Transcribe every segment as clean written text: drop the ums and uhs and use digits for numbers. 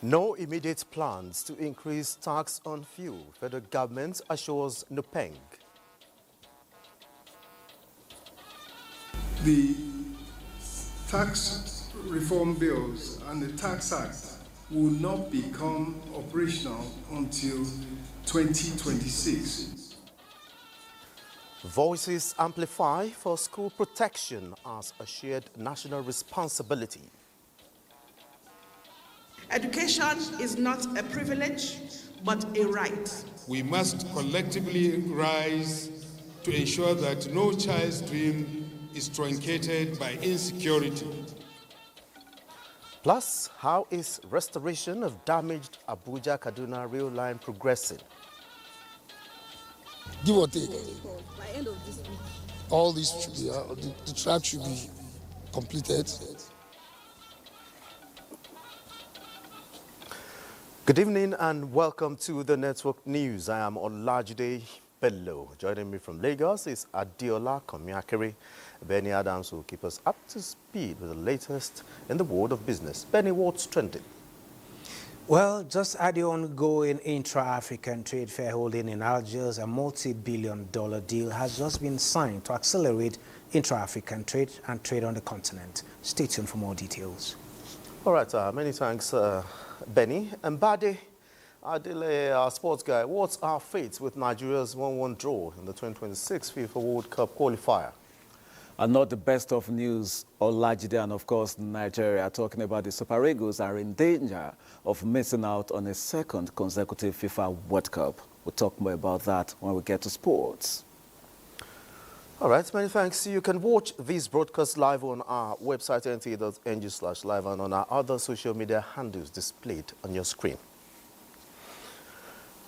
No immediate plans to increase tax on fuel. Federal government assures Nupeng. The tax reform bills and the tax act will not become operational until 2026. Voices amplify for school protection as a shared national responsibility. Education is not a privilege, but a right. We must collectively rise to ensure that no child's dream is truncated by insecurity. Plus, how is restoration of damaged Abuja-Kaduna rail line progressing? Give or take. By end of this week. All these should be, the track should be completed. Good evening and welcome to the Network News. I am Olajide Bello. Joining me from Lagos is Adiola Komiakere. Benny Adams will keep us up to speed with the latest in the world of business. Benny, what's trending? Well, just at the ongoing intra-African trade fair holding in Algiers, a multi-billion-dollar deal has just been signed to accelerate intra-African trade and trade on the continent. Stay tuned for more details. All right, many thanks, Benny. And Bade Adile, our sports guy, what's our fate with Nigeria's 1-1 draw in the 2026 FIFA World Cup qualifier? And not the best of news, Olajide and of course Nigeria, talking about the Super Eagles are in danger of missing out on a second consecutive FIFA World Cup. We'll talk more about that when we get to sports. All right, many thanks. You can watch this broadcast live on our website, nta.ng/live, and on our other social media handles displayed on your screen.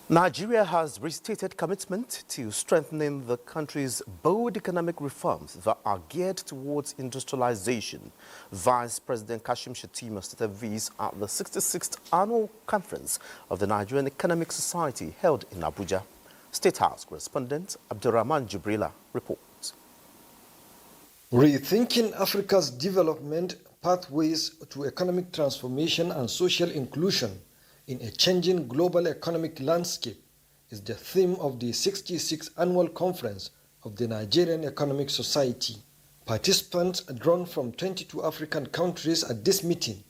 Nigeria has restated commitment to strengthening the country's bold economic reforms that are geared towards industrialization. Vice President Kashim Shettima stated this at the 66th Annual Conference of the Nigerian Economic Society held in Abuja. State House correspondent Abdurrahman Jibrila reports. Rethinking Africa's development pathways to economic transformation and social inclusion in a changing global economic landscape is the theme of the 66th Annual Conference of the Nigerian Economic Society. Participants drawn from 22 African countries at this meeting,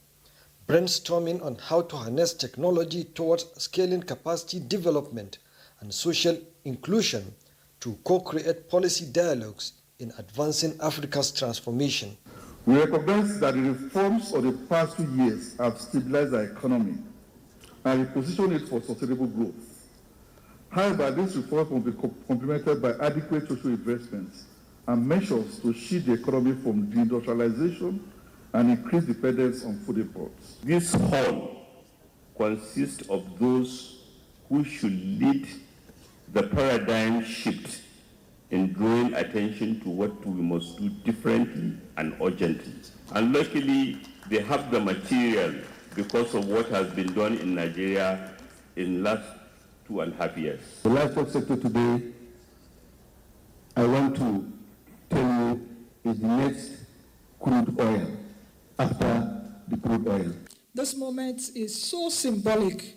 brainstorming on how to harness technology towards scaling capacity development and social inclusion to co-create policy dialogues in advancing Africa's transformation. We recognize that the reforms of the past 2 years have stabilized our economy and reposition it for sustainable growth. However, these reforms will be complemented by adequate social investments and measures to shield the economy from deindustrialization and increase dependence on food imports. This whole consists of those who should lead the paradigm shift in drawing attention to what we must do differently and urgently. And luckily, they have the material because of what has been done in Nigeria in the last 2.5 years. The livestock sector today, I want to tell you, is the next crude oil after the crude oil. This moment is so symbolic,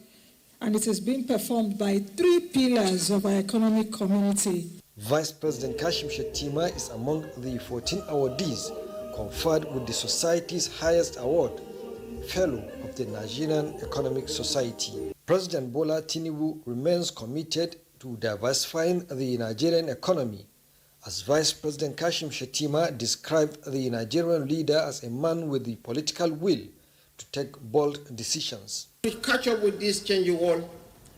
and it is being performed by 3 pillars of our economic community. Vice President Kashim Shettima is among the 14 awardees conferred with the Society's highest award, Fellow of the Nigerian Economic Society. President Bola Tinubu remains committed to diversifying the Nigerian economy, as Vice President Kashim Shettima described the Nigerian leader as a man with the political will to take bold decisions. To catch up with this changing world,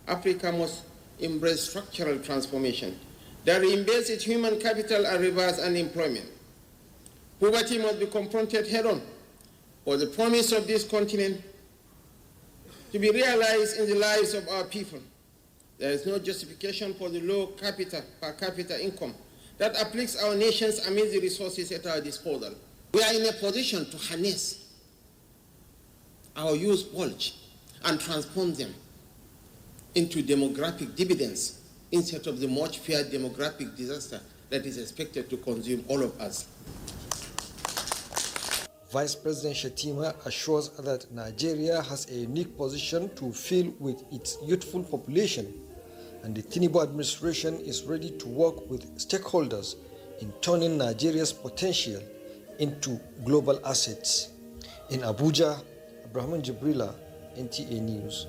Africa must embrace structural transformation that embeds its human capital and reverse unemployment. Poverty must be confronted head-on, for the promise of this continent to be realized in the lives of our people. There is no justification for the low per capita income that afflicts our nations amidst the resources at our disposal. We are in a position to harness our youth bulge and transform them into demographic dividends instead of the much feared demographic disaster that is expected to consume all of us. Vice President Shettima assures that Nigeria has a unique position to fill with its youthful population, and the Tinubu administration is ready to work with stakeholders in turning Nigeria's potential into global assets. In Abuja, Abraham Jibrila, NTA News.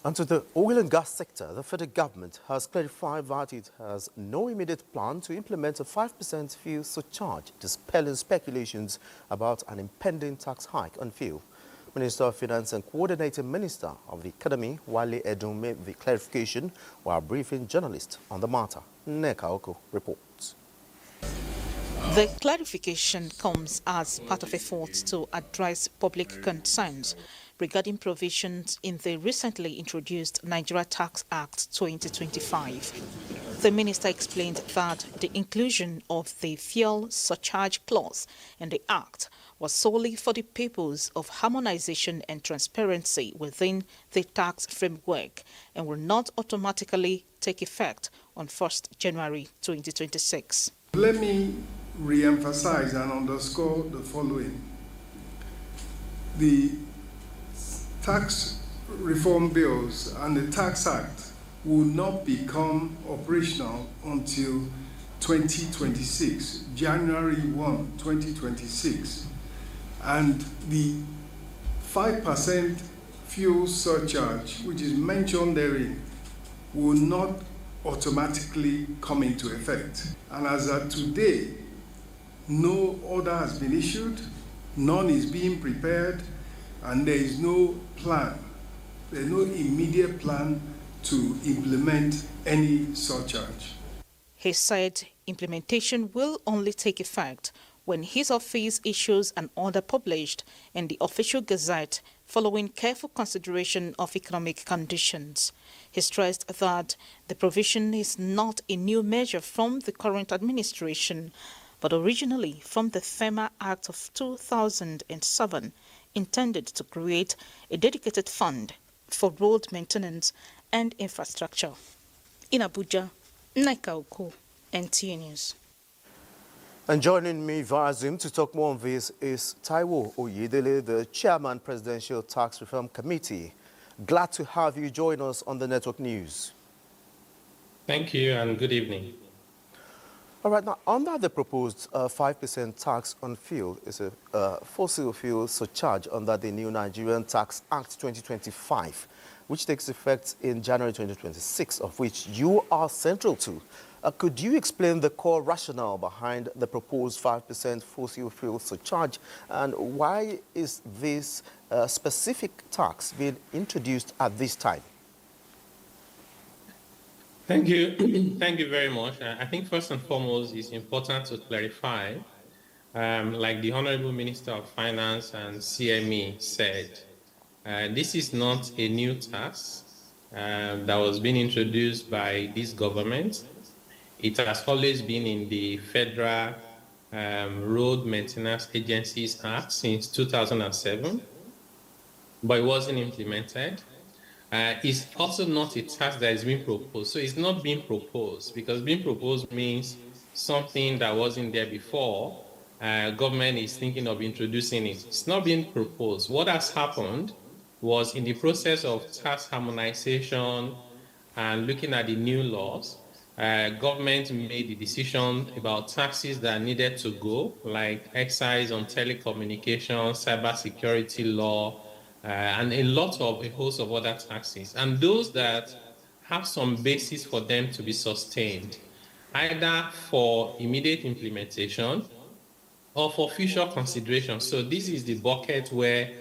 And to the oil and gas sector, the federal government has clarified that it has no immediate plan to implement a 5% fuel surcharge, dispelling speculations about an impending tax hike on fuel. Minister of Finance and Coordinating Minister of the Economy, Wale Edun, made the clarification while briefing journalists on the matter. Neka Oko reports. The clarification comes as part of efforts to address public concerns regarding provisions in the recently introduced Nigeria Tax Act 2025. The minister explained that the inclusion of the fuel surcharge clause in the act was solely for the purpose of harmonization and transparency within the tax framework and will not automatically take effect on 1st January 2026. Let me re-emphasize and underscore the following. The tax reform bills and the Tax Act will not become operational until 2026, January 1, 2026. And the 5% fuel surcharge, which is mentioned therein, will not automatically come into effect. And as of today, no order has been issued, none is being prepared, and there is no plan, there's no immediate plan to implement any surcharge. He said implementation will only take effect when his office issues an order published in the official gazette following careful consideration of economic conditions. He stressed that the provision is not a new measure from the current administration, but originally from the FEMA Act of 2007, intended to create a dedicated fund for road maintenance and infrastructure. In Abuja, Neka Oko, NTA News. And joining me via Zoom to talk more on this is Taiwo Oyedele, the Chairman, Presidential Tax Reform Committee. Glad to have you join us on the Network News. Thank you and good evening. All right, now, under the proposed 5% tax on fuel is a fossil fuel surcharge under the new Nigerian Tax Act 2025, which takes effect in January 2026, of which you are central to. Could you explain the core rationale behind the proposed 5% fossil fuel surcharge, and why is this specific tax being introduced at this time? Thank you. Thank you very much. I think first and foremost, it's important to clarify, like the Honorable Minister of Finance and CME said, this is not a new tax that was being introduced by this government. It has always been in the Federal Road Maintenance Agencies Act since 2007, but it wasn't implemented. It's also not a tax that is being proposed. So it's not being proposed, because being proposed means something that wasn't there before. Government is thinking of introducing it. It's not being proposed. What has happened was, in the process of tax harmonization and looking at the new laws, government made the decision about taxes that needed to go, like excise on telecommunications, cybersecurity law, and a host of other taxes. And those that have some basis for them to be sustained, either for immediate implementation or for future consideration. So this is the bucket where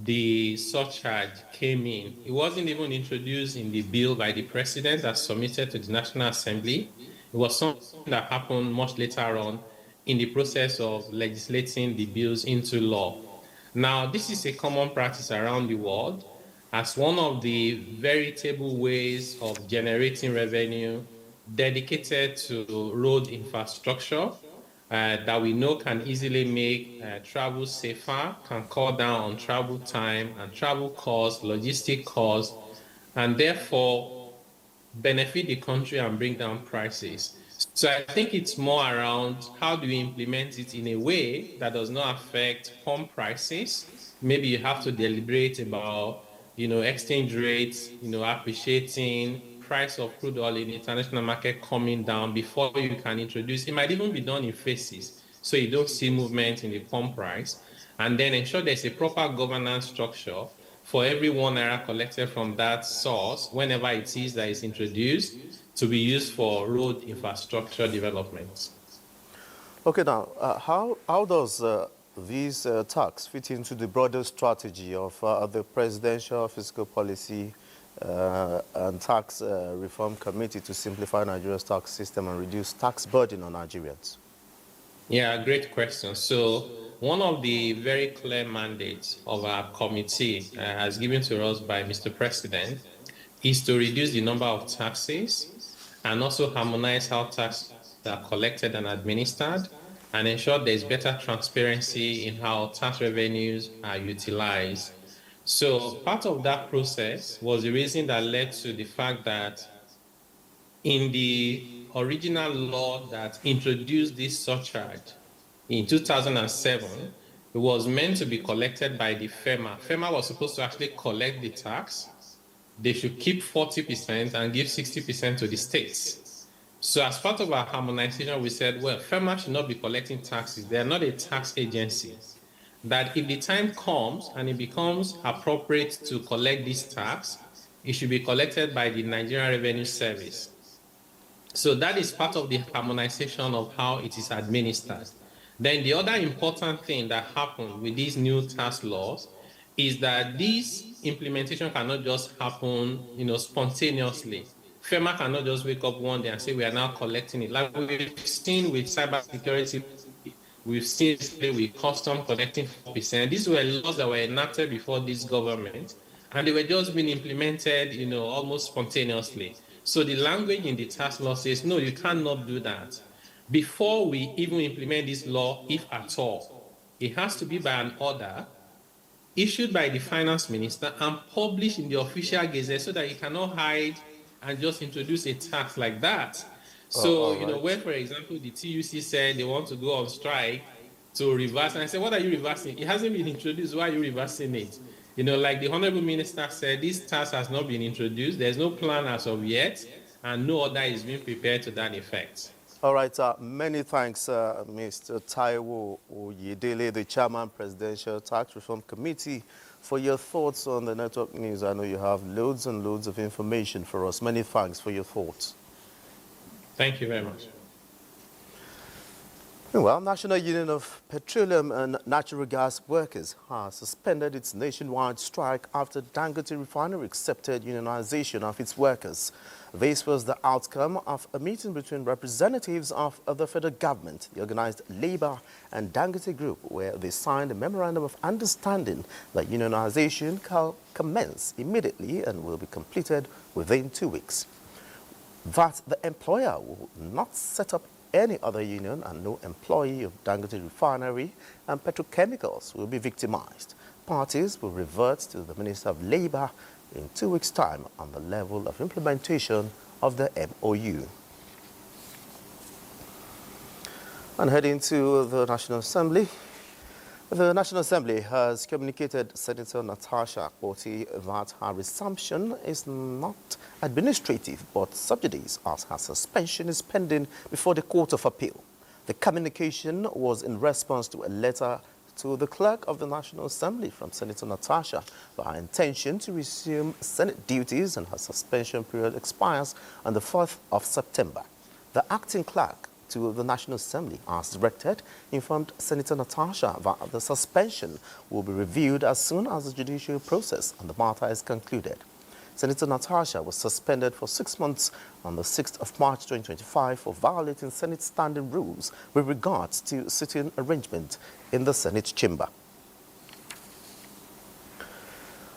the surcharge came in. It wasn't even introduced in the bill by the president as submitted to the National Assembly. It was something that happened much later on in the process of legislating the bills into law. Now, this is a common practice around the world as one of the veritable ways of generating revenue dedicated to road infrastructure that we know can easily make travel safer, can cut down on travel time and travel costs, logistic costs, and therefore benefit the country and bring down prices. So I think it's more around how do you implement it in a way that does not affect pump prices. Maybe you have to deliberate about, exchange rates, appreciating, price of crude oil in the international market coming down before you can introduce. It might even be done in phases, so you don't see movement in the pump price, and then ensure there's a proper governance structure for every #1 collected from that source, whenever it is that is introduced, to be used for road infrastructure development. Okay, now, how does these tax fit into the broader strategy of the Presidential Fiscal Policy and Tax Reform Committee to simplify Nigeria's tax system and reduce tax burden on Nigerians? Yeah, great question. So one of the very clear mandates of our committee, as given to us by Mr. President, is to reduce the number of taxes and also harmonize how taxes are collected and administered, and ensure there's better transparency in how tax revenues are utilized. So part of that process was the reason that led to the fact that in the original law that introduced this surcharge in 2007, it was meant to be collected by the FEMA. FEMA was supposed to actually collect the tax. They should keep 40% and give 60% to the states. So as part of our harmonization, we said, well, FEMA should not be collecting taxes. They are not a tax agency. That if the time comes and it becomes appropriate to collect this tax, it should be collected by the Nigerian Revenue Service. So that is part of the harmonization of how it is administered. Then the other important thing that happened with these new tax laws is that this implementation cannot just happen, spontaneously. FEMA cannot just wake up one day and say, we are now collecting it. Like we've seen with cybersecurity, we've seen with custom collecting 4%. These were laws that were enacted before this government, and they were just being implemented, almost spontaneously. So the language in the tax law says, no, you cannot do that. Before we even implement this law, if at all, it has to be by an order issued by the finance minister and published in the official gazette, so that you cannot hide and just introduce a tax like that. So, right. When, for example, the TUC said they want to go on strike to reverse, and I said, what are you reversing? It hasn't been introduced. Why are you reversing it? Like the Honorable Minister said, this tax has not been introduced. There's no plan as of yet, and no order is being prepared to that effect. All right, many thanks, Mr. Taiwo Oyedele, the Chairman, Presidential Tax Reform Committee, for your thoughts on the network news. I know you have loads and loads of information for us. Many thanks for your thoughts. Thank you very much. Well, National Union of Petroleum and Natural Gas Workers has suspended its nationwide strike after Dangote Refinery accepted unionization of its workers. This was the outcome of a meeting between representatives of the federal government, the organized labor and Dangote Group, where they signed a memorandum of understanding that unionization can commence immediately and will be completed within 2 weeks. That the employer will not set up any other union and no employee of Dangote Refinery and petrochemicals will be victimized. Parties will revert to the Minister of Labor in 2 weeks' time on the level of implementation of the MOU. And heading to the National Assembly. The National Assembly has communicated Senator Natasha Akpoti that her resumption is not administrative but subjudice, as her suspension is pending before the Court of Appeal. The communication was in response to a letter to the clerk of the National Assembly from Senator Natasha for her intention to resume Senate duties, and her suspension period expires on the 4th of September. The acting clerk to the National Assembly, as directed, informed Senator Natasha that the suspension will be reviewed as soon as the judicial process on the matter is concluded. Senator Natasha was suspended for 6 months on the 6th of March 2025 for violating Senate standing rules with regards to sitting arrangement in the Senate chamber.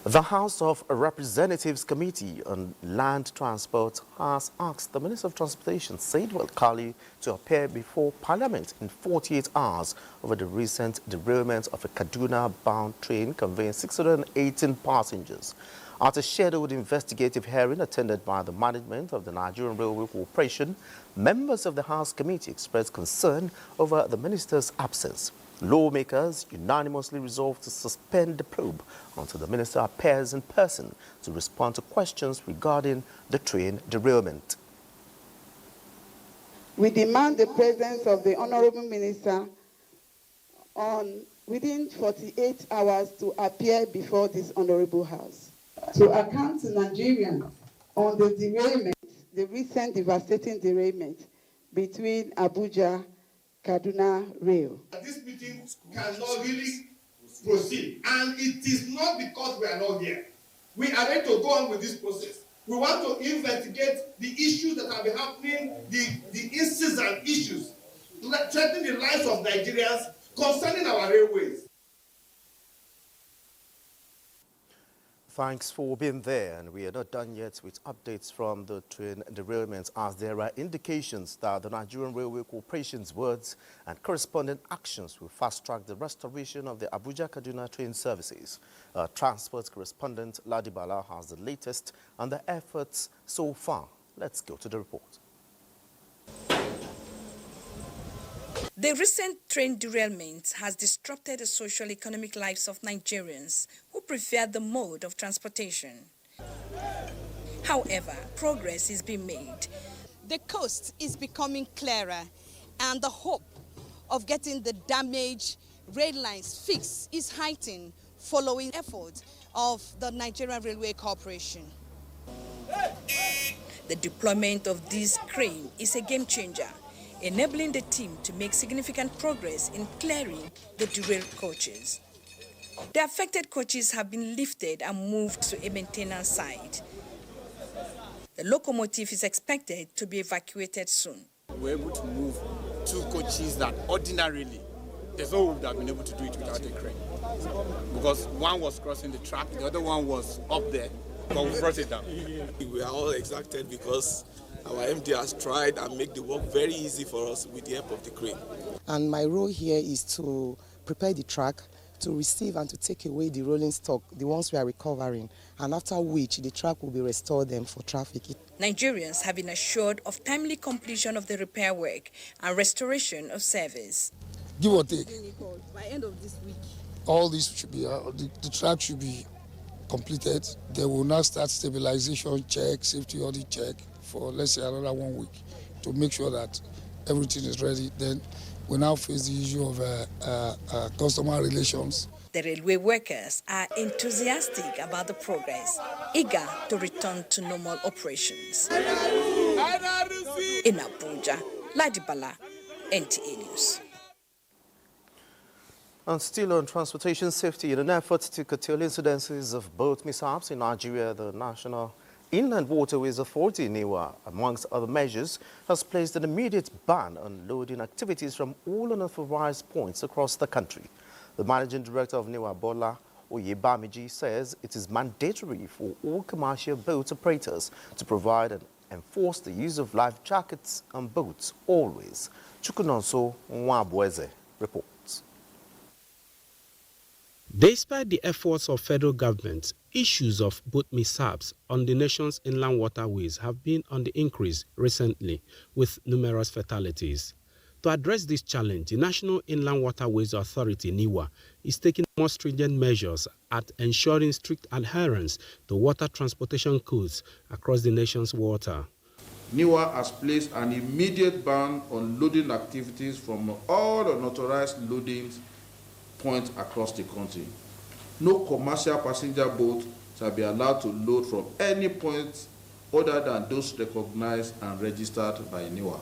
The House of Representatives Committee on Land Transport has asked the Minister of Transportation, Said Kali, to appear before Parliament in 48 hours over the recent derailment of a Kaduna-bound train conveying 618 passengers. At a scheduled investigative hearing attended by the management of the Nigerian Railway Corporation, members of the House Committee expressed concern over the minister's absence. Lawmakers unanimously resolved to suspend the probe until the minister appears in person to respond to questions regarding the train derailment. We demand the presence of the Honorable Minister within 48 hours to appear before this Honorable House to account to Nigerians on the derailment, the recent devastating derailment between Abuja, Kaduna Rail. This meeting cannot really proceed, and it is not because we are not here. We are ready to go on with this process. We want to investigate the issues that have been happening, the incessant issues, threatening the lives of Nigerians concerning our railways. Thanks for being there, and we are not done yet with updates from the train derailments, as there are indications that the Nigerian Railway Corporation's words and corresponding actions will fast-track the restoration of the Abuja-Kaduna train services. Transport correspondent Ladibala has the latest on the efforts so far. Let's go to the report. The recent train derailment has disrupted the socio-economic lives of Nigerians who prefer the mode of transportation. However, progress is being made. The coast is becoming clearer, and the hope of getting the damaged rail lines fixed is heightened following efforts of the Nigerian Railway Corporation. The deployment of this crane is a game changer, enabling the team to make significant progress in clearing the derailed coaches. The affected coaches have been lifted and moved to a maintenance site. The locomotive is expected to be evacuated soon. We're able to move 2 coaches that ordinarily, there's no way we would have been able to do it without a crane. Because one was crossing the track, the other one was up there, but we brought it down. We are all excited because our MD has tried and make the work very easy for us with the help of the crane. And my role here is to prepare the track, to receive and to take away the rolling stock, the ones we are recovering, and after which the track will be restored then for traffic. Nigerians have been assured of timely completion of the repair work and restoration of service. Give or take, by end of this week, all this should be, the track should be completed. They will now start stabilization check, safety audit check for, let's say, another 1 week to make sure that everything is ready. Then we now face the issue of customer relations. The railway workers are enthusiastic about the progress, eager to return to normal operations. In Abuja, Ladibala, NTA News. And still on transportation safety, in an effort to curtail incidences of boat mishaps in Nigeria, the National Inland Waterways Authority, NIWA, amongst other measures, has placed an immediate ban on loading activities from all unauthorized points across the country. The managing director of NIWA, Bola Oyebamiji, says it is mandatory for all commercial boat operators to provide and enforce the use of life jackets on boats always. Chukunonso Nwabweze reports. Despite the efforts of federal government, issues of boat mishaps on the nation's inland waterways have been on the increase recently, with numerous fatalities. To address this challenge, the National Inland Waterways Authority, NIWA, is taking more stringent measures at ensuring strict adherence to water transportation codes across the nation's water. NIWA has placed an immediate ban on loading activities from all unauthorized loading points across the country. No commercial passenger boat shall be allowed to load from any point other than those recognized and registered by NIWA.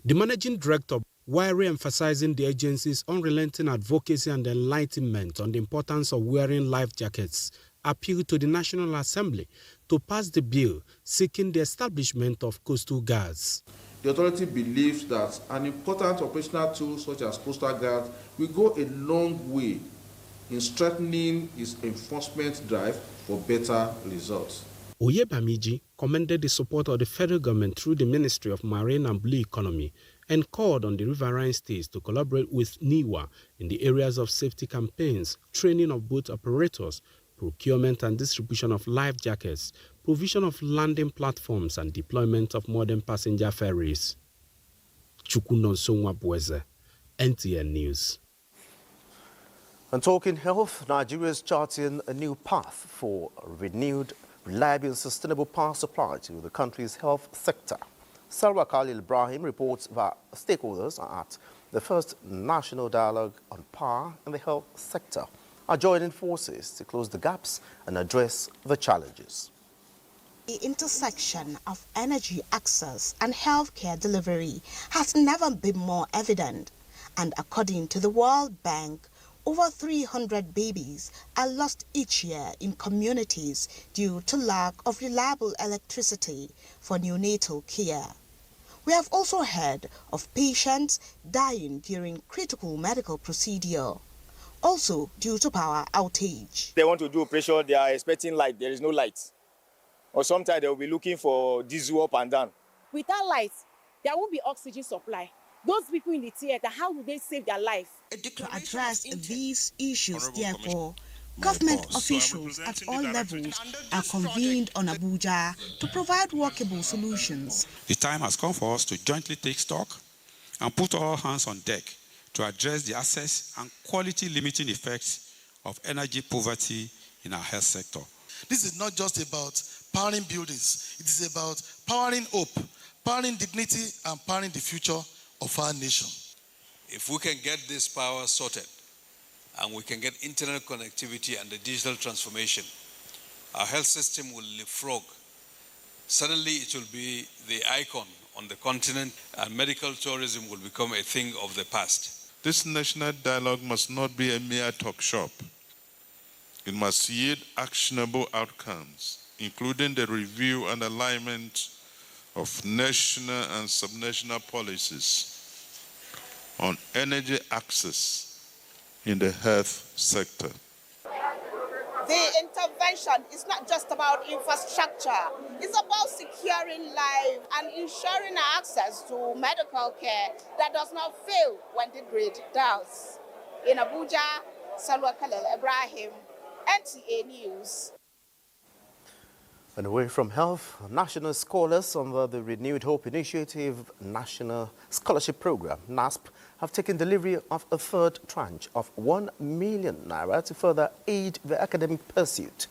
The managing director, while re-emphasizing the agency's unrelenting advocacy and enlightenment on the importance of wearing life jackets, appealed to the National Assembly to pass the bill seeking the establishment of coastal guards. The authority believes that an important operational tool such as coastal guards will go a long way in strengthening its enforcement drive for better results. Oyebamiji commended the support of the federal government through the Ministry of Marine and Blue Economy and called on the riverine states to collaborate with NIWA in the areas of safety campaigns, training of boat operators, procurement and distribution of life jackets, provision of landing platforms, and deployment of modern passenger ferries. Chukunonsonwa Bweze, NTN News. And talking health, Nigeria is charting a new path for renewed, reliable and sustainable power supply to the country's health sector. Sarwa Khalil Ibrahim reports that stakeholders at the first national dialogue on power in the health sector are joining forces to close the gaps and address the challenges. The intersection of energy access and healthcare delivery has never been more evident, and according to the World Bank, over 300 babies are lost each year in communities due to lack of reliable electricity for neonatal care. We have also heard of patients dying during critical medical procedure, also due to power outage. They want to do operation, they are expecting light, there is no light. Or sometimes they will be looking for diesel up and down. Without light, there won't be oxygen supply. Those people in the theater, how will they save their life? To address these issues, therefore, government officials at all levels are convened on Abuja to provide workable solutions. The time has come for us to jointly take stock and put all hands on deck to address the access and quality limiting effects of energy poverty in our health sector. This is not just about powering buildings. It is about powering hope, powering dignity, and powering the future of our nation. If we can get this power sorted and we can get internet connectivity and the digital transformation, our health system will leapfrog. Suddenly it will be the icon on the continent and medical tourism will become a thing of the past. This national dialogue must not be a mere talk shop. It must yield actionable outcomes, including the review and alignment of national and subnational policies on energy access in the health sector. The intervention is not just about infrastructure. It's about securing life and ensuring access to medical care that does not fail when the grid does. In Abuja, Salwa Khalil Ibrahim, NTA News. And away from health, national scholars under the Renewed Hope Initiative National Scholarship Program, NASP, have taken delivery of a third tranche of 1 million naira to further aid the academic pursuit.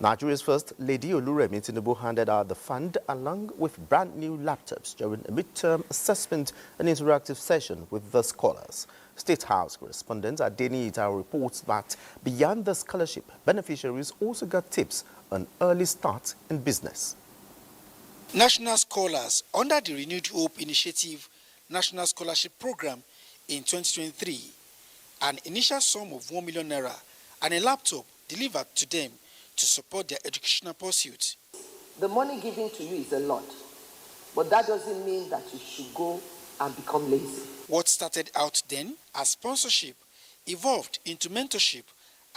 Nigeria's First Lady Oluremi Tinubu handed out the fund along with brand new laptops during a midterm assessment and interactive session with the scholars. State House correspondent Adeni Ita reports that beyond the scholarship, beneficiaries also got tips on early start in business. National scholars under the Renewed Hope Initiative National Scholarship Program in 2023, an initial sum of 1 million naira and a laptop delivered to them to support their educational pursuit. The money given to you is a lot, but that doesn't mean that you should go and become lazy. What started out then as sponsorship evolved into mentorship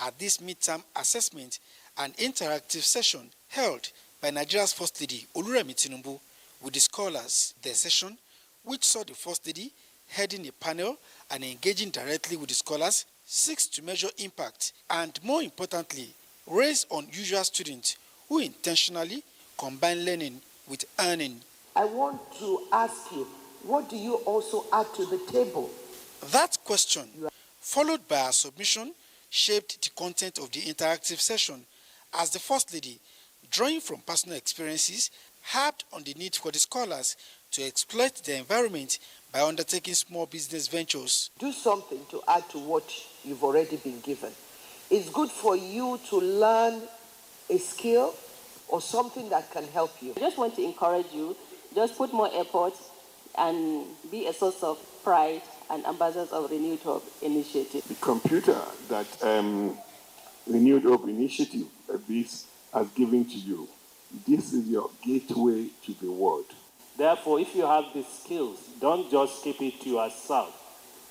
at this midterm assessment and interactive session held by Nigeria's First Lady Oluremi Tinubu with the scholars. The session, which saw the First Lady heading a panel and engaging directly with the scholars, seeks to measure impact and, more importantly, raise unusual students who intentionally combine learning with earning. I want to ask you, what do you also add to the table? That question, followed by a submission, shaped the content of the interactive session as the First Lady, drawing from personal experiences, harped on the need for the scholars to exploit the environment by undertaking small business ventures. Do something to add to what you've already been given. It's good for you to learn a skill or something that can help you. I just want to encourage you, just put more effort and be a source of pride and ambassadors of Renewed Hope Initiative. The computer that Renewed Hope Initiative this has given to you, this is your gateway to the world. Therefore, if you have the skills, don't just keep it to yourself.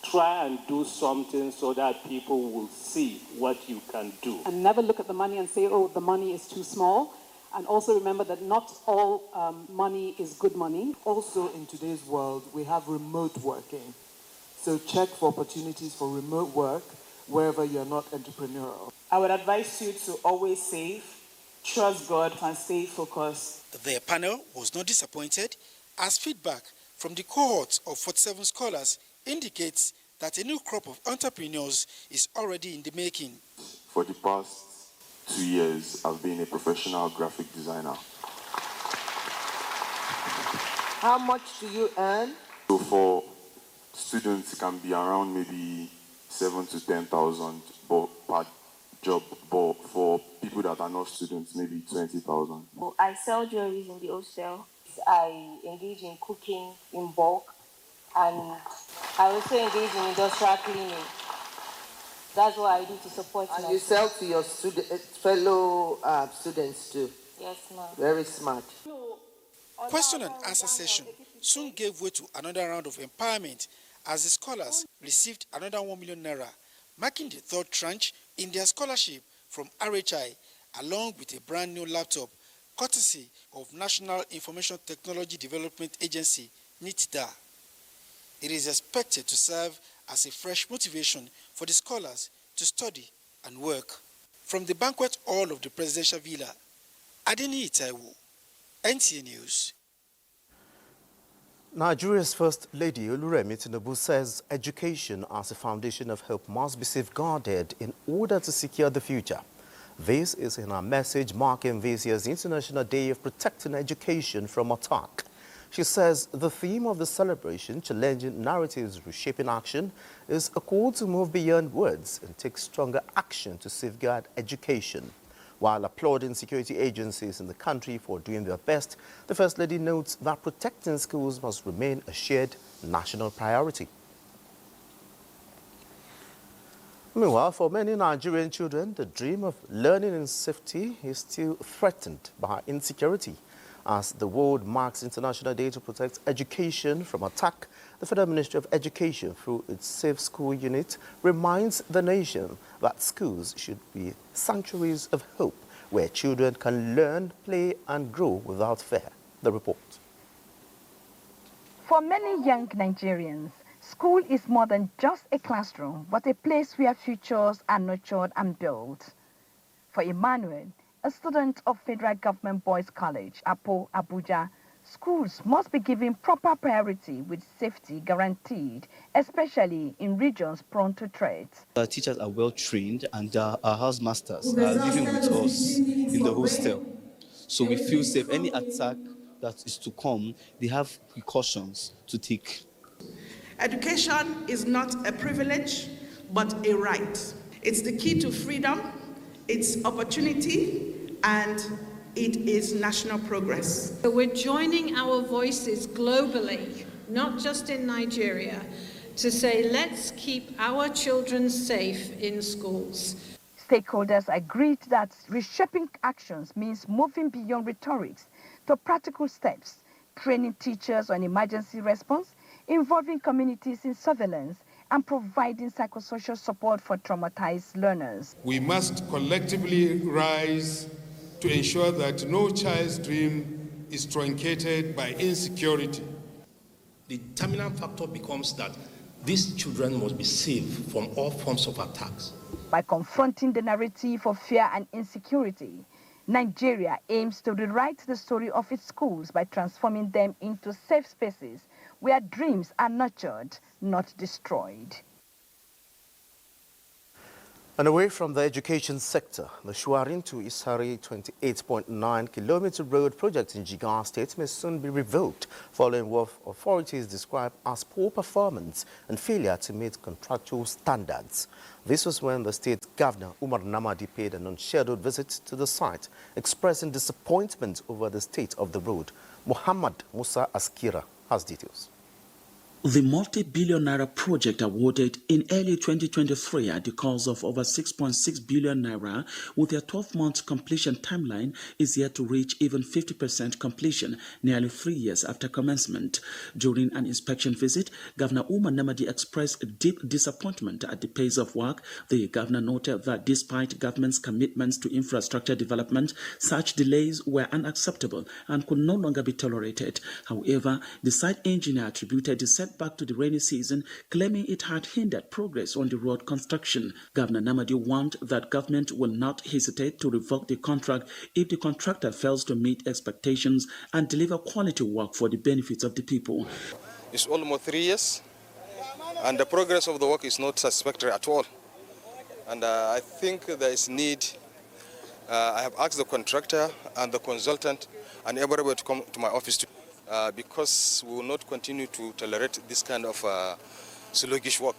Try and do something so that people will see what you can do. And never look at the money and say, oh, the money is too small. And also remember that not all money is good money. Also, in today's world, we have remote working. So check for opportunities for remote work wherever you're not entrepreneurial. I would advise you to always save, trust God, and stay focused. The panel was not disappointed, as feedback from the cohort of 47 scholars indicates that a new crop of entrepreneurs is already in the making. For the past 2 years, I've been a professional graphic designer. How much do you earn? So for students, it can be around maybe 7,000 to 10,000 per job, but for people that are not students, maybe 20,000. I sell jewelries in the hostel. I engage in cooking in bulk, and I also engage in industrial cleaning. That's what I do to support myself. And you sell to your fellow students too? Yes, ma'am. Very smart. Question and answer session soon gave way to another round of empowerment as the scholars received another 1 million naira, marking the third tranche in their scholarship from RHI, along with a brand new laptop, courtesy of National Information Technology Development Agency, NITDA. It is expected to serve as a fresh motivation for the scholars to study and work. From the banquet hall of the presidential villa, Adeni Itaiwo, NTA News. Nigeria's First Lady Oluremi Tinubu says education as a foundation of hope must be safeguarded in order to secure the future. This is in her message marking this year's International Day of Protecting Education from Attack. She says the theme of the celebration, Challenging Narratives, Reshaping Action, is a call to move beyond words and take stronger action to safeguard education. While applauding security agencies in the country for doing their best, the First Lady notes that protecting schools must remain a shared national priority. Meanwhile, for many Nigerian children, the dream of learning in safety is still threatened by insecurity. As the world marks International Day to Protect Education from Attack, the Federal Ministry of Education, through its Safe School Unit, reminds the nation that schools should be sanctuaries of hope, where children can learn, play, and grow without fear. The report. For many young Nigerians, school is more than just a classroom, but a place where futures are nurtured and built. For Emmanuel, a student of Federal Government Boys College, Abuja, schools must be given proper priority with safety guaranteed, especially in regions prone to threats. Our teachers are well trained and our housemasters are living with us in the hostel. So we feel safe. Any attack that is to come, they have precautions to take. Education is not a privilege, but a right. It's the key to freedom, it's opportunity, and it is national progress. So we're joining our voices globally, not just in Nigeria, to say let's keep our children safe in schools. Stakeholders agreed that reshaping actions means moving beyond rhetorics to practical steps, training teachers on emergency response, involving communities in surveillance, and providing psychosocial support for traumatized learners. We must collectively rise to ensure that no child's dream is truncated by insecurity. The determinant factor becomes that these children must be safe from all forms of attacks. By confronting the narrative of fear and insecurity, Nigeria aims to rewrite the story of its schools by transforming them into safe spaces where dreams are nurtured, not destroyed. And away from the education sector, the Shuarin to Isari 28.9-kilometer road project in Jigawa State may soon be revoked following what authorities describe as poor performance and failure to meet contractual standards. This was when the state governor, Umar Namadi, paid an unscheduled visit to the site, expressing disappointment over the state of the road. Muhammad Musa Askira has details. The multi-billion naira project awarded in early 2023 at the cost of over 6.6 billion naira with a 12-month completion timeline is yet to reach even 50% completion nearly 3 years after commencement. During an inspection visit, Governor Umar Namadi expressed deep disappointment at the pace of work. The governor noted that despite government's commitments to infrastructure development, such delays were unacceptable and could no longer be tolerated. However, the site engineer attributed the setback setback to the rainy season, claiming it had hindered progress on the road construction. Governor Namadi warned that government will not hesitate to revoke the contract if the contractor fails to meet expectations and deliver quality work for the benefits of the people. It's almost 3 years, and the progress of the work is not satisfactory at all. And I think there is need. I have asked the contractor and the consultant and everybody to come to my office because we will not continue to tolerate this kind of sluggish work.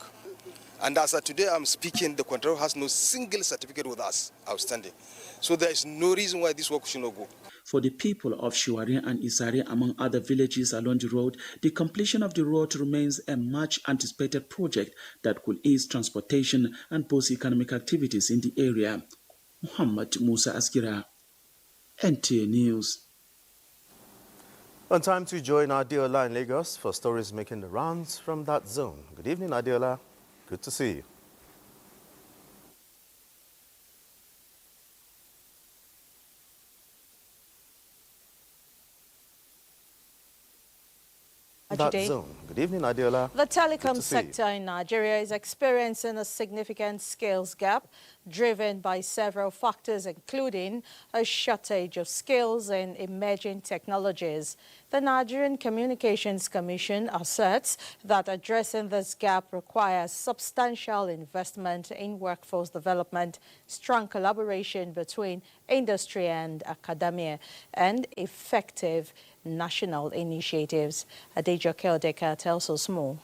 And as of today I'm speaking, the contractor has no single certificate with us outstanding. So there is no reason why this work should not go. For the people of Shuari and Isari, among other villages along the road, the completion of the road remains a much-anticipated project that could ease transportation and boost economic activities in the area. Muhammad Musa Askira, NTA News. On time to join Adiola in Lagos for stories making the rounds from that zone. Good evening, Adiola. Good to see you. That zone. Good evening, Adiola. The telecom sector in Nigeria is experiencing a significant skills gap driven by several factors, including a shortage of skills and emerging technologies. The Nigerian Communications Commission asserts that addressing this gap requires substantial investment in workforce development, strong collaboration between industry and academia, and effective national initiatives. Adejoke Odeka tells us more.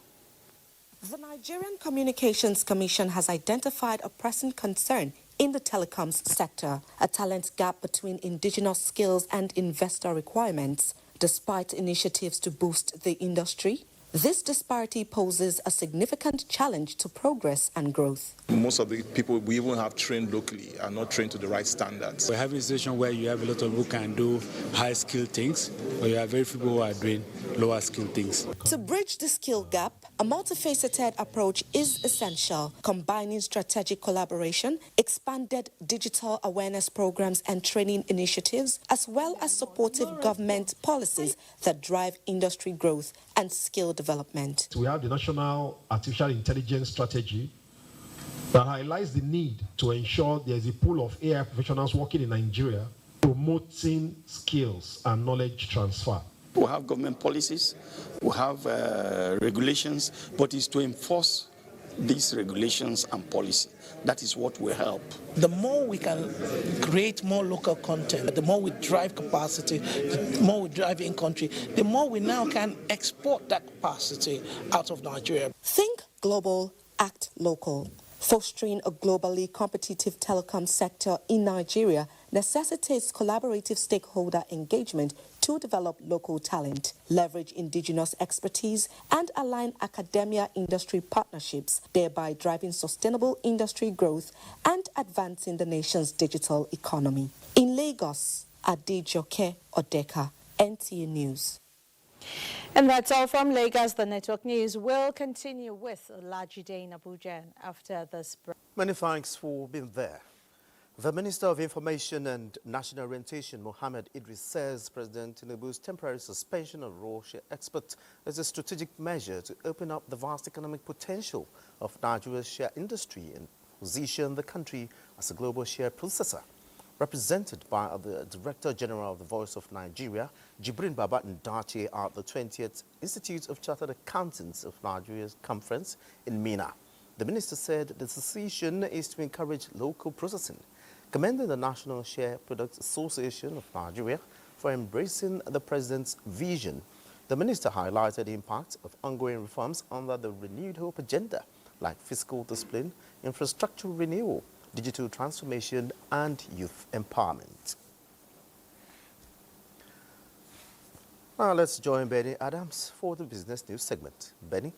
The Nigerian Communications Commission has identified a pressing concern in the telecoms sector, a talent gap between indigenous skills and investor requirements. Despite initiatives to boost the industry, this disparity poses a significant challenge to progress and growth. Most of the people we even have trained locally are not trained to the right standards. We have a situation where you have a lot of people who can do high-skilled things, but you have very few people who are doing lower-skilled things. To bridge the skill gap, a multifaceted approach is essential, combining strategic collaboration, expanded digital awareness programs and training initiatives, as well as supportive government policies that drive industry growth and skill development. We have the National Artificial Intelligence Strategy that highlights the need to ensure there is a pool of AI professionals working in Nigeria, promoting skills and knowledge transfer. We have government policies, we have regulations, but it's to enforce these regulations and policy. That is what will help. The more we can create more local content, the more we drive capacity, the more we drive in country, the more we now can export that capacity out of Nigeria. Think global, act local. Fostering a globally competitive telecom sector in Nigeria necessitates collaborative stakeholder engagement to develop local talent, leverage indigenous expertise, and align academia-industry partnerships, thereby driving sustainable industry growth and advancing the nation's digital economy. In Lagos, Adejoke Odeka, NTA News. And that's all from Lagos. The network news will continue with Olajide in Abuja after this break. Many thanks for being there. The Minister of Information and National Orientation, Mohammed Idris, says President Tinubu's temporary suspension of raw share export is a strategic measure to open up the vast economic potential of Nigeria's share industry and position the country as a global share processor. Represented by the Director General of the Voice of Nigeria, Jibrin Baba Ndache, at the 20th Institute of Chartered Accountants of Nigeria's conference in Mina. The minister said the decision is to encourage local processing, commending the National Share Products Association of Nigeria for embracing the president's vision. The minister highlighted the impact of ongoing reforms under the Renewed Hope agenda, like fiscal discipline, infrastructure renewal, digital transformation, and youth empowerment. Now let's join Benny Adams for the business news segment. Benny?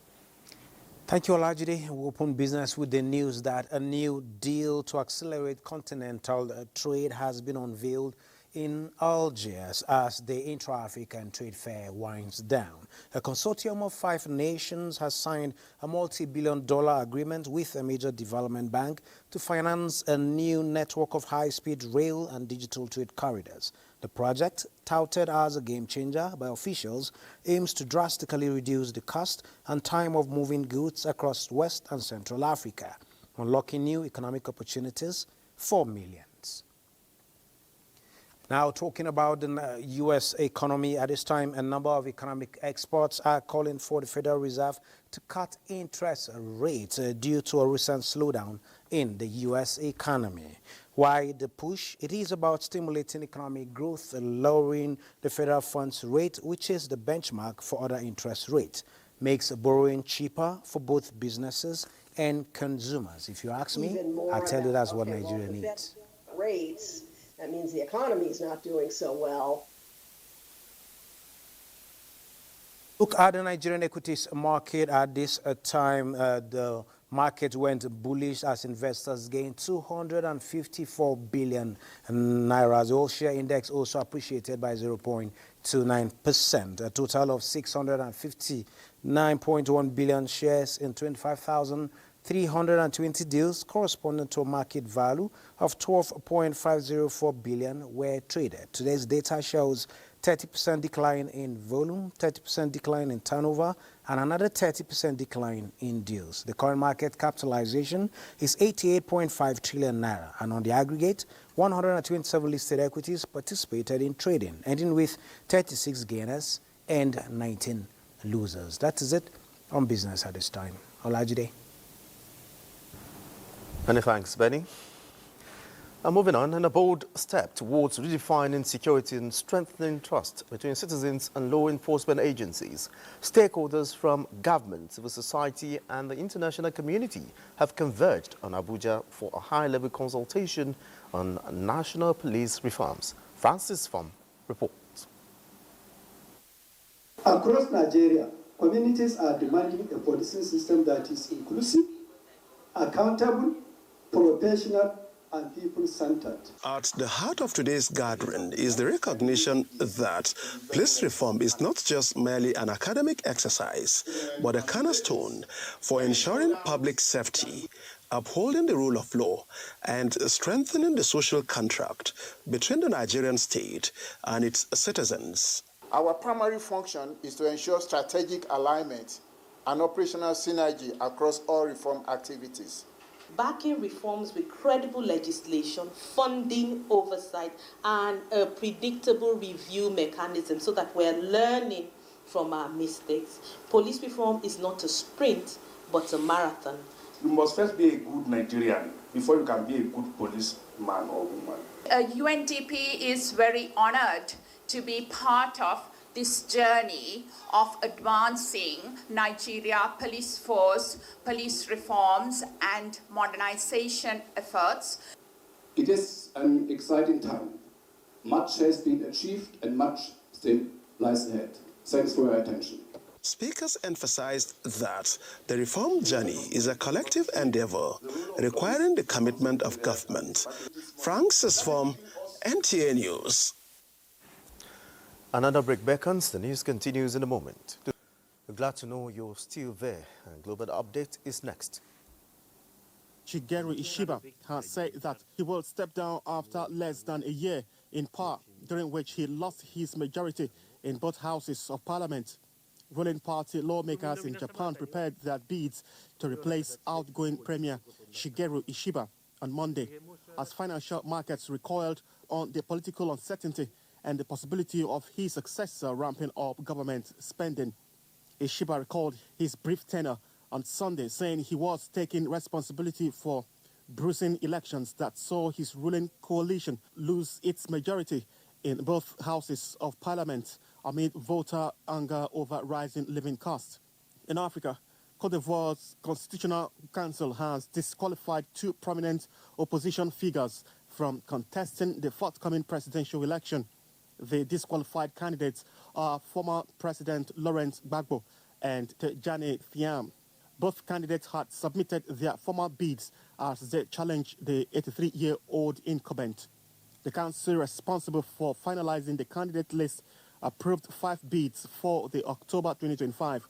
Thank you, Olajide. We open business with the news that a new deal to accelerate continental trade has been unveiled in Algiers as the Intra-African Trade Fair winds down. A consortium of 5 nations has signed a multi-billion-dollar agreement with a major development bank to finance a new network of high-speed rail and digital trade corridors. The project, touted as a game-changer by officials, aims to drastically reduce the cost and time of moving goods across West and Central Africa, unlocking new economic opportunities for millions. Now, talking about the U.S. economy, at this time, a number of economic experts are calling for the Federal Reserve to cut interest rates due to a recent slowdown in the U.S. economy. Why the push? It is about stimulating economic growth, lowering the federal funds rate, which is the benchmark for other interest rates. Makes borrowing cheaper for both businesses and consumers. If you ask me, I tell you that's what Nigeria needs. Rates. That means the economy is not doing so well. Look at the Nigerian equities market at this time. The market went bullish as investors gained 254 billion naira. The all-share index also appreciated by 0.29%. A total of 659.1 billion shares in 25,320 deals corresponding to a market value of 12.504 billion were traded. Today's data shows 30% decline in volume, 30% decline in turnover, and another 30% decline in deals. The current market capitalization is 88.5 trillion naira, and on the aggregate, 127 listed equities participated in trading, ending with 36 gainers and 19 losers. That is it on business at this time. Olajide. Many thanks, Benny. Moving on, and a bold step towards redefining security and strengthening trust between citizens and law enforcement agencies. Stakeholders from government, civil society and the international community have converged on Abuja for a high-level consultation on national police reforms. Francis Fom reports. Across Nigeria, communities are demanding a policing system that is inclusive, accountable, professional, and people-centered. At the heart of today's gathering is the recognition that police reform is not just merely an academic exercise, but a cornerstone for ensuring public safety, upholding the rule of law, and strengthening the social contract between the Nigerian state and its citizens. Our primary function is to ensure strategic alignment and operational synergy across all reform activities. Backing reforms with credible legislation, funding, oversight, and a predictable review mechanism so that we're learning from our mistakes. Police reform is not a sprint, but a marathon. You must first be a good Nigerian before you can be a good policeman or woman. UNDP is very honored to be part of this journey of advancing Nigeria police force, police reforms and modernization efforts. It is an exciting time. Much has been achieved and much still lies ahead. Thanks for your attention. Speakers emphasized that the reform journey is a collective endeavor requiring the commitment of government. Francis Fom, NTA News. Another break beckons. The news continues in a moment. We're glad to know you're still there, and Global Update is next. Shigeru Ishiba has said that he will step down after less than a year in power, during which he lost his majority in both houses of parliament. Ruling party lawmakers in Japan prepared their bids to replace outgoing Premier Shigeru Ishiba on Monday, as financial markets recoiled on the political uncertainty and the possibility of his successor ramping up government spending. Ishiba recalled his brief tenure on Sunday, saying he was taking responsibility for bruising elections that saw his ruling coalition lose its majority in both houses of parliament amid voter anger over rising living costs. In Africa, Cote d'Ivoire's Constitutional Council has disqualified 2 prominent opposition figures from contesting the forthcoming presidential election. The disqualified candidates are former President Laurent Gbagbo and Tijani Thiam. Both candidates had submitted their formal bids as they challenged the 83-year-old incumbent. The council responsible for finalizing the candidate list approved 5 bids for the October 2025.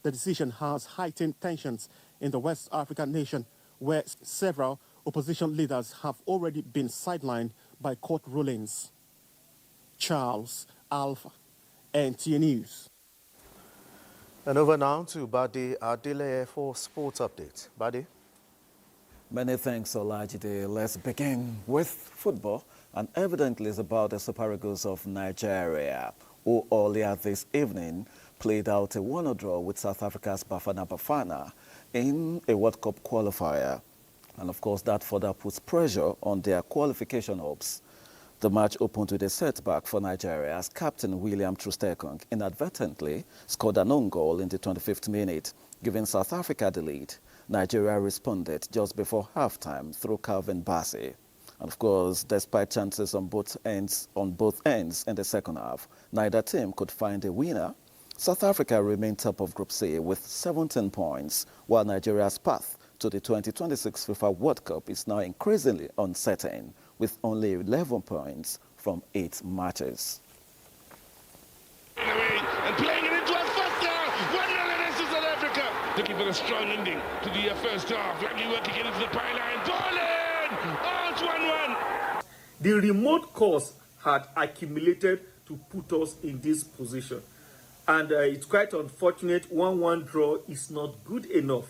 The decision has heightened tensions in the West African nation, where several opposition leaders have already been sidelined by court rulings. Charles Alpha, NTA News. And over now to Badi Adile for sports updates. Badi. Many thanks, Olajide. Let's begin with football, and evidently it's about the Super Eagles of Nigeria, who earlier this evening played out a 1-0 draw with South Africa's Bafana Bafana in a World Cup qualifier. And of course, that further puts pressure on their qualification hopes. The match opened with a setback for Nigeria as captain William Troost-Ekong inadvertently scored an own goal in the 25th minute, giving South Africa the lead. Nigeria responded just before halftime through Calvin Bassey. And of course, despite chances on both ends in the second half, neither team could find a winner. South Africa remained top of Group C with 17 points, while Nigeria's path to the 2026 FIFA World Cup is now increasingly uncertain, with only 11 points from 8 matches. And playing it into a first half. 1-0 against South Africa. Looking for a strong ending to the first half. Likely working into the pylon. Ball in! Oh, it's 1-1. The remote cause had accumulated to put us in this position. And it's quite unfortunate. 1-1 draw is not good enough.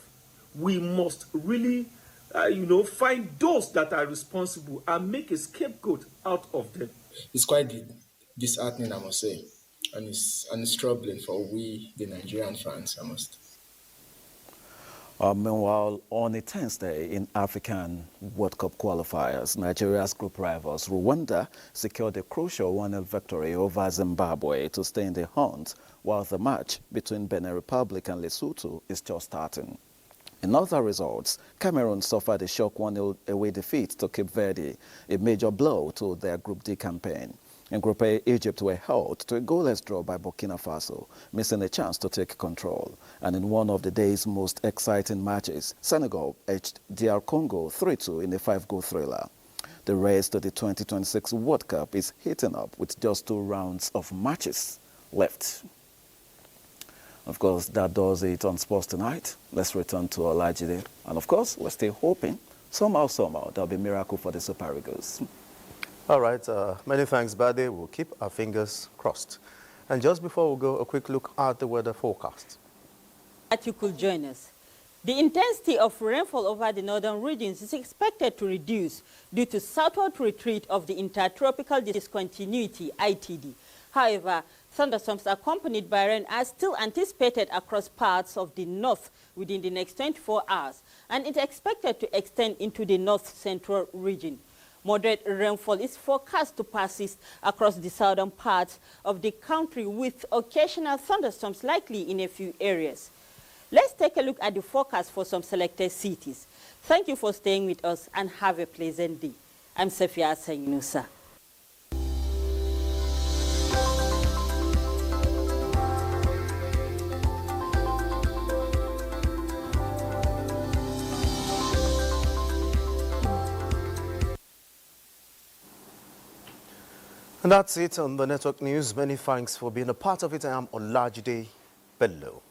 We must really find those that are responsible and make a scapegoat out of them. It's quite disheartening, I must say, and it's troubling for we, the Nigerian fans, I must. Meanwhile, on a tense day in African World Cup qualifiers, Nigeria's group rivals Rwanda secured a crucial 1-0 victory over Zimbabwe to stay in the hunt, while the match between Benin Republic and Lesotho is just starting. In other results, Cameroon suffered a shock 1-0 away defeat to Cape Verde, a major blow to their Group D campaign. In Group A, Egypt were held to a goalless draw by Burkina Faso, missing a chance to take control. And in one of the day's most exciting matches, Senegal edged DR Congo 3-2 in a 5-goal thriller. The race to the 2026 World Cup is heating up with just 2 rounds of matches left. Of course, that does it on Sports Tonight. Let's return to Olajide. And of course, we're still hoping, somehow, there'll be a miracle for the Super Eagles. All right, many thanks, Bade. We'll keep our fingers crossed. And just before we go, a quick look at the weather forecast. That you could join us. The intensity of rainfall over the northern regions is expected to reduce due to southward retreat of the intertropical discontinuity, ITD. However, thunderstorms accompanied by rain are still anticipated across parts of the north within the next 24 hours, and it's expected to extend into the north-central region. Moderate rainfall is forecast to persist across the southern parts of the country, with occasional thunderstorms likely in a few areas. Let's take a look at the forecast for some selected cities. Thank you for staying with us and have a pleasant day. I'm Safia Sayunusa. And that's it on the Network News. Many thanks for being a part of it. I am Olajide Bello.